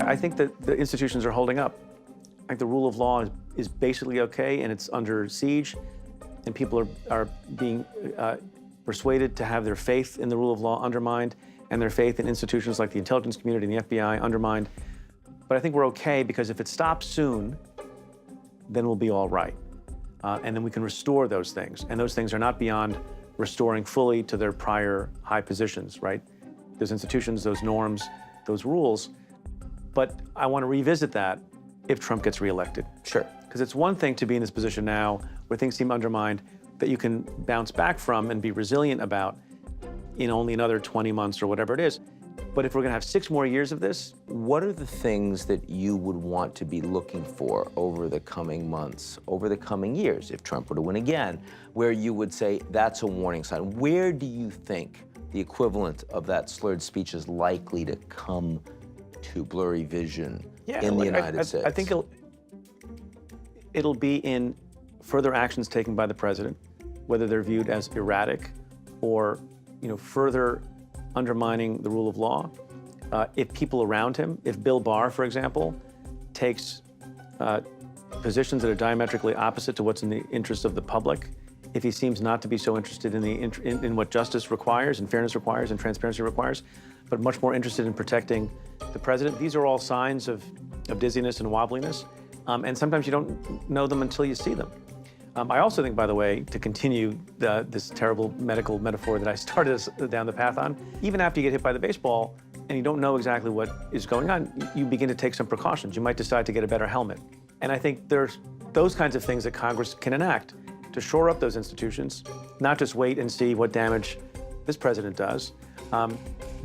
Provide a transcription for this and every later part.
I think that the institutions are holding up. I think the rule of law is basically okay, and it's under siege, and people are being persuaded to have their faith in the rule of law undermined and their faith in institutions like the intelligence community and the FBI undermined. But I think we're okay because if it stops soon, then we'll be all right. And then we can restore those things. And those things are not beyond restoring fully to their prior high positions, right? Those institutions, those norms, those rules. But I want to revisit that if Trump gets reelected. Sure. Because it's one thing to be in this position now where things seem undermined that you can bounce back from and be resilient about in only another 20 months or whatever it is. But if we're going to have 6 more years of this. What are the things that you would want to be looking for over the coming months, over the coming years, if Trump were to win again, where you would say that's a warning sign? Where do you think the equivalent of that slurred speech is likely to come to blurry vision in the United States? I think it'll be in further actions taken by the president, whether they're viewed as erratic or further undermining the rule of law. If people around him, if Bill Barr, for example, takes positions that are diametrically opposite to what's in the interest of the public, if he seems not to be so interested in what justice requires and fairness requires and transparency requires, but much more interested in protecting the president, these are all signs of dizziness and wobbliness. And sometimes you don't know them until you see them. I also think, by the way, to continue this terrible medical metaphor that I started us down the path on, even after you get hit by the baseball and you don't know exactly what is going on, you begin to take some precautions. You might decide to get a better helmet. And I think there's those kinds of things that Congress can enact to shore up those institutions, not just wait and see what damage this president does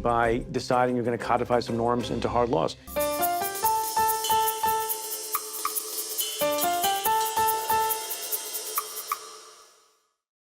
by deciding you're going to codify some norms into hard laws.